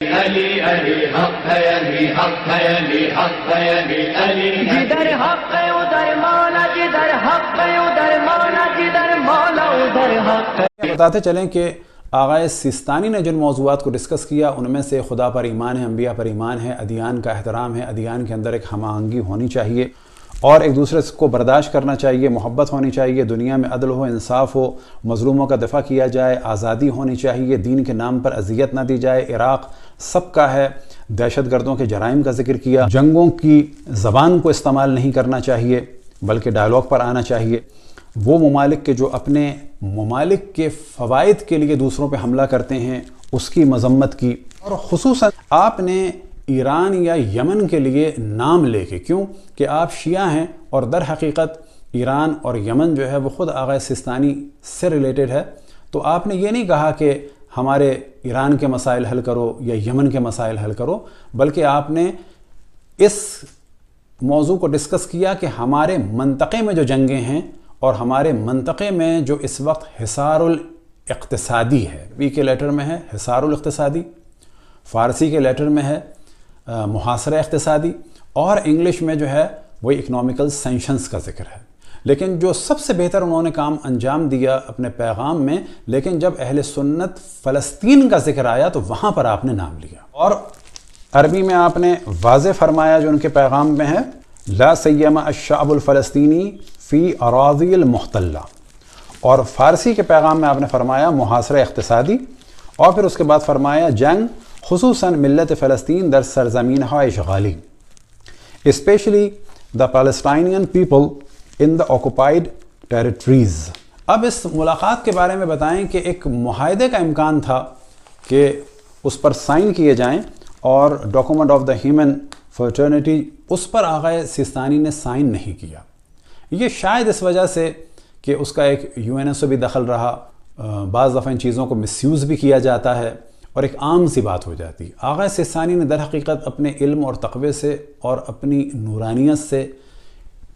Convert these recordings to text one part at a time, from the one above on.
علی علی حق ہے، علی حق ہے، علی حق ہے، علی علی جدھر حق ہے ادھر مولا، جدھر حق ہے ادھر مولا، جدھر مولا ادھر حق ہے۔ بتاتے چلیں کہ آغا سیستانی نے جن موضوعات کو ڈسکس کیا ان میں سے خدا پر ایمان ہے، انبیاء پر ایمان ہے، ادیان کا احترام ہے، ادیان کے اندر ایک ہم آہنگی ہونی چاہیے اور ایک دوسرے کو برداشت کرنا چاہیے، محبت ہونی چاہیے، دنیا میں عدل ہو، انصاف ہو، مظلوموں کا دفاع کیا جائے، آزادی ہونی چاہیے، دین کے نام پر اذیت نہ دی جائے، عراق سب کا ہے، دہشت گردوں کے جرائم کا ذکر کیا، جنگوں کی زبان کو استعمال نہیں کرنا چاہیے بلکہ ڈائلاگ پر آنا چاہیے، وہ ممالک کے جو اپنے ممالک کے فوائد کے لیے دوسروں پہ حملہ کرتے ہیں اس کی مذمت کی، اور خصوصاً آپ نے ایران یا یمن کے لیے نام لے کے، کیوں کہ آپ شیعہ ہیں اور در حقیقت ایران اور یمن جو ہے وہ خود آغا سیستانی سے ریلیٹڈ ہے، تو آپ نے یہ نہیں کہا کہ ہمارے ایران کے مسائل حل کرو یا یمن کے مسائل حل کرو، بلکہ آپ نے اس موضوع کو ڈسکس کیا کہ ہمارے منطقے میں جو جنگیں ہیں اور ہمارے منطقے میں جو اس وقت حصار الاقتصادی ہے، عربی کے لیٹر میں ہے حصار الاقتصادی، فارسی کے لیٹر میں ہے محاصرہ اقتصادی، اور انگلش میں جو ہے وہی اکنامیکل سینکشنز کا ذکر ہے۔ لیکن جو سب سے بہتر انہوں نے کام انجام دیا اپنے پیغام میں، لیکن جب اہل سنت فلسطین کا ذکر آیا تو وہاں پر آپ نے نام لیا، اور عربی میں آپ نے واضح فرمایا جو ان کے پیغام میں ہے لا سیما الشعب الفلسطینی فی اراضی المحتلہ، اور فارسی کے پیغام میں آپ نے فرمایا محاصرہ اقتصادی، اور پھر اس کے بعد فرمایا جنگ خصوصاً ملت فلسطین در سرزمین ہائے اشغالی، specially the Palestinian people in the occupied territories. اب اس ملاقات کے بارے میں بتائیں کہ ایک معاہدے کا امکان تھا کہ اس پر سائن کیے جائیں، اور document of the human fraternity اس پر آغا سیستانی نے سائن نہیں کیا، یہ شاید اس وجہ سے کہ اس کا ایک UNESCO بھی دخل رہا، بعض دفعہ ان چیزوں کو مس یوز بھی کیا جاتا ہے اور ایک عام سی بات ہو جاتی ہے۔ آغا سیستانی نے در حقیقت اپنے علم اور تقوی سے اور اپنی نورانیت سے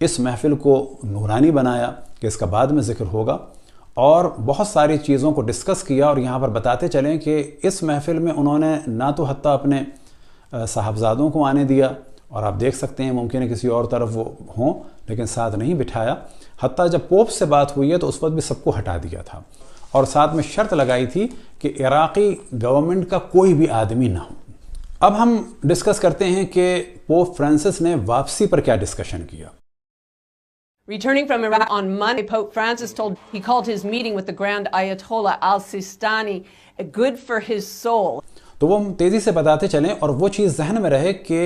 اس محفل کو نورانی بنایا کہ اس کا بعد میں ذکر ہوگا، اور بہت ساری چیزوں کو ڈسکس کیا، اور یہاں پر بتاتے چلیں کہ اس محفل میں انہوں نے نہ تو حتیٰ اپنے صاحبزادوں کو آنے دیا، اور آپ دیکھ سکتے ہیں ممکن ہے کسی اور طرف وہ ہوں لیکن ساتھ نہیں بٹھایا، حتیٰ جب پوپ سے بات ہوئی ہے تو اس وقت بھی سب کو ہٹا دیا تھا، اور ساتھ میں شرط لگائی تھی کہ عراقی گورنمنٹ کا کوئی بھی آدمی نہ ہو۔ اب ہم ڈسکس کرتے ہیں کہ پوپ فرانسس نے واپسی پر کیا ڈسکشن کیا۔ Returning from Iraq on Monday, Pope Francis called his meeting with the Grand Ayatollah al-Sistani good for his soul. تو وہ تیزی سے بتاتے چلیں اور وہ چیز ذہن میں رہے کہ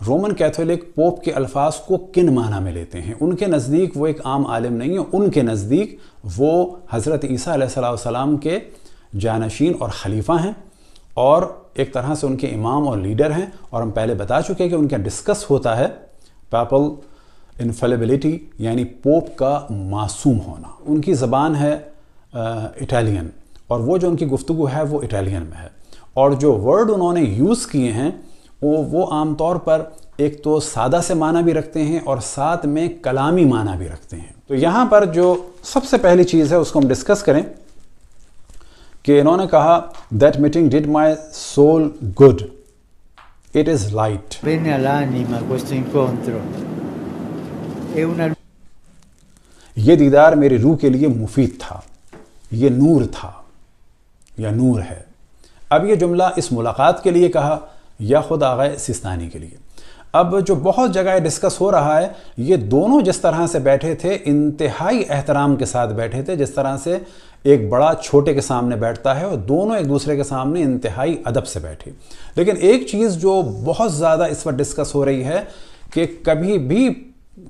رومن کیتھولک پوپ کے الفاظ کو کن معنی میں لیتے ہیں۔ ان کے نزدیک وہ ایک عام عالم نہیں ہے، ان کے نزدیک وہ حضرت عیسیٰ علیہ السلام کے جانشین اور خلیفہ ہیں، اور ایک طرح سے ان کے امام اور لیڈر ہیں، اور ہم پہلے بتا چکے کہ ان کا ڈسکس ہوتا ہے پیپل انفیلیبلٹی، یعنی پوپ کا معصوم ہونا۔ ان کی زبان ہے اٹالین، اور وہ جو ان کی گفتگو ہے وہ اٹالین میں ہے، اور جو ورڈ انہوں نے یوز کیے ہیں وہ عام طور پر ایک تو سادہ سے معنی بھی رکھتے ہیں اور ساتھ میں کلامی معنی بھی رکھتے ہیں۔ تو یہاں پر جو سب سے پہلی چیز ہے اس کو ہم ڈسکس کریں کہ انہوں نے کہا that meeting did my soul good, it is light. Bene all'anima questo incontro. یہ دیدار میری روح کے لیے مفید تھا، یہ نور تھا یا نور ہے۔ اب یہ جملہ اس ملاقات کے لیے کہا یا خود آغا سیستانی کے لیے؟ اب جو بہت جگہ ڈسکس ہو رہا ہے، یہ دونوں جس طرح سے بیٹھے تھے انتہائی احترام کے ساتھ بیٹھے تھے، جس طرح سے ایک بڑا چھوٹے کے سامنے بیٹھتا ہے، اور دونوں ایک دوسرے کے سامنے انتہائی ادب سے بیٹھے۔ لیکن ایک چیز جو بہت زیادہ اس وقت ڈسکس ہو رہی ہے کہ کبھی بھی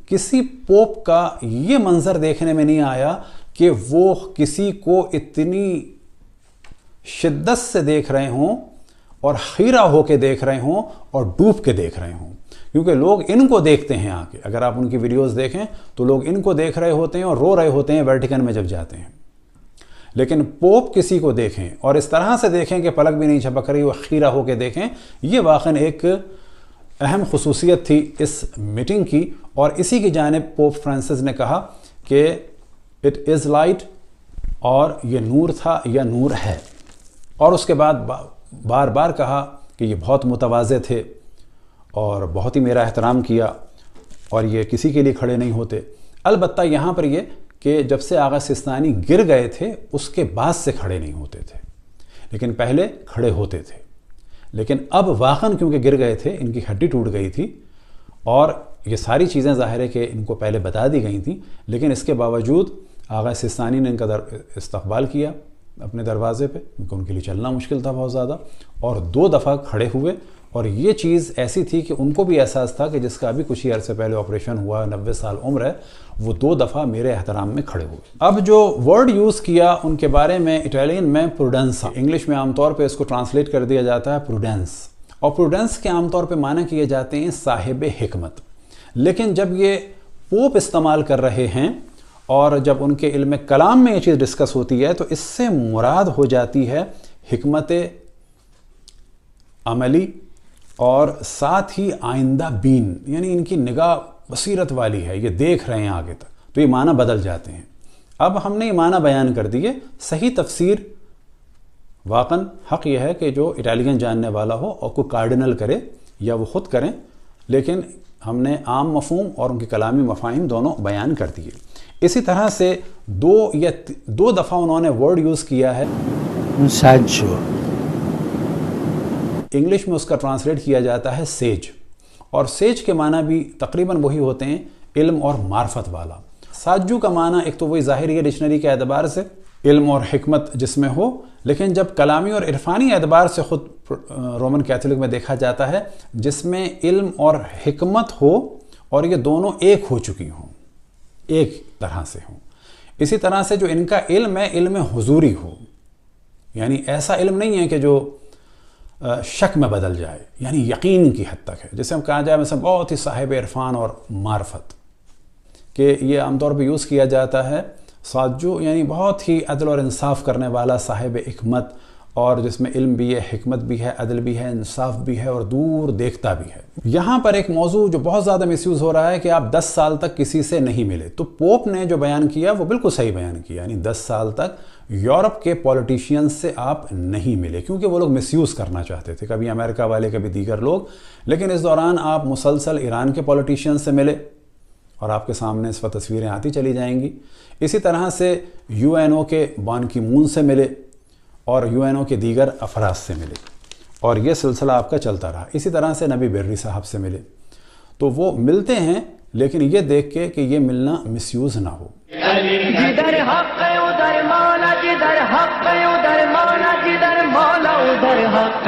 کسی پوپ کا یہ منظر دیکھنے میں نہیں آیا کہ وہ کسی کو اتنی شدت سے دیکھ رہے ہوں اور خیرہ ہو کے دیکھ رہے ہوں اور ڈوب کے دیکھ رہے ہوں، کیونکہ لوگ ان کو دیکھتے ہیں آ کے، اگر آپ ان کی ویڈیوز دیکھیں تو لوگ ان کو دیکھ رہے ہوتے ہیں اور رو رہے ہوتے ہیں ویٹیکن میں جب جاتے ہیں، لیکن پوپ کسی کو دیکھیں اور اس طرح سے دیکھیں کہ پلک بھی نہیں جھپک رہی، وہ خیرہ ہو کے دیکھیں، یہ واقعاً ایک اہم خصوصیت تھی اس میٹنگ کی، اور اسی کی جانب پوپ فرانسس نے کہا کہ اٹ از لائٹ، اور یہ نور تھا یا نور ہے، اور اس کے بعد بار بار کہا کہ یہ بہت متواضع تھے اور بہت ہی میرا احترام کیا اور یہ کسی کے لیے کھڑے نہیں ہوتے. البتہ یہاں پر یہ کہ جب سے آغا سیستانی گر گئے تھے اس کے بعد سے کھڑے نہیں ہوتے تھے، لیکن پہلے کھڑے ہوتے تھے. لیکن اب واقعاً کیونکہ گر گئے تھے، ان کی ہڈی ٹوٹ گئی تھی اور یہ ساری چیزیں ظاہر ہے کہ ان کو پہلے بتا دی گئی تھیں، لیکن اس کے باوجود آغا سیستانی نے ان کا استقبال کیا اپنے دروازے پہ، کیونکہ ان کے لیے چلنا مشکل تھا بہت زیادہ، اور 2 دفعہ کھڑے ہوئے. اور یہ چیز ایسی تھی کہ ان کو بھی احساس تھا کہ جس کا ابھی کچھ ہی عرصے پہلے آپریشن ہوا، 90 سال عمر ہے، وہ 2 دفعہ میرے احترام میں کھڑے ہوئے. اب جو ورڈ یوز کیا ان کے بارے میں اٹالین میں پروڈنس، انگلش میں عام طور پہ اس کو ٹرانسلیٹ کر دیا جاتا ہے پروڈنس، اور پروڈنس کے عام طور پہ معنی کیے جاتے ہیں صاحب حکمت. لیکن جب یہ پوپ استعمال کر رہے ہیں اور جب ان کے علم کلام میں یہ چیز ڈسکس ہوتی ہے تو اس سے مراد ہو جاتی ہے حکمت عملی اور ساتھ ہی آئندہ بین، یعنی ان کی نگاہ بصیرت والی ہے، یہ دیکھ رہے ہیں آگے تک، تو یہ معنی بدل جاتے ہیں. اب ہم نے یہ معنی بیان کر دیے. صحیح تفسیر واقعاً حق یہ ہے کہ جو اٹالین جاننے والا ہو اور کوئی کارڈنل کرے یا وہ خود کریں، لیکن ہم نے عام مفہوم اور ان کی کلامی مفاہیم دونوں بیان کر دیے. اسی طرح سے 2 دفعہ انہوں نے ورڈ یوز کیا ہے un saggio, انگلش میں اس کا ٹرانسلیٹ کیا جاتا ہے سیج، اور سیج کے معنی بھی تقریباً وہی ہوتے ہیں، علم اور معرفت والا. ساجو کا معنی ایک تو وہی ظاہری ہے ڈکشنری کے اعتبار سے، علم اور حکمت جس میں ہو، لیکن جب کلامی اور عرفانی اعتبار سے خود رومن کیتھولک میں دیکھا جاتا ہے جس میں علم اور حکمت ہو اور یہ دونوں ایک ہو چکی ہوں، ایک طرح سے ہوں. اسی طرح سے جو ان کا علم ہے علم حضوری ہو، یعنی ایسا علم نہیں ہے کہ جو شک میں بدل جائے، یعنی یقین کی حد تک ہے، جسے ہم کہا جائے مثلا بہت ہی صاحب عرفان اور معرفت، کہ یہ عام طور پہ یوز کیا جاتا ہے ساجو، یعنی بہت ہی عدل اور انصاف کرنے والا صاحب حکمت، اور جس میں علم بھی ہے، حکمت بھی ہے، عدل بھی ہے، انصاف بھی ہے اور دور دیکھتا بھی ہے. یہاں پر ایک موضوع جو بہت زیادہ مس یوز ہو رہا ہے کہ آپ 10 سال تک کسی سے نہیں ملے، تو پوپ نے جو بیان کیا وہ بالکل صحیح بیان کیا، یعنی 10 سال تک یورپ کے پولیٹیشینز سے آپ نہیں ملے، کیونکہ وہ لوگ مس یوز کرنا چاہتے تھے، کبھی امریکہ والے کبھی دیگر لوگ. لیکن اس دوران آپ مسلسل ایران کے پولیٹیشینز سے ملے اور آپ کے سامنے اس وقت تصویریں آتی چلی جائیں گی. اسی طرح سے UNO کے بان کی مون سے ملے اور UNO کے دیگر افراد سے ملے، اور یہ سلسلہ آپ کا چلتا رہا. اسی طرح سے نبی برری صاحب سے ملے. تو وہ ملتے ہیں لیکن یہ دیکھ کے کہ یہ ملنا مس یوز نہ ہو. جدھر حق ادھر مولا، جدھر حق ادھر مولا، جدھر مولا ادھر حق.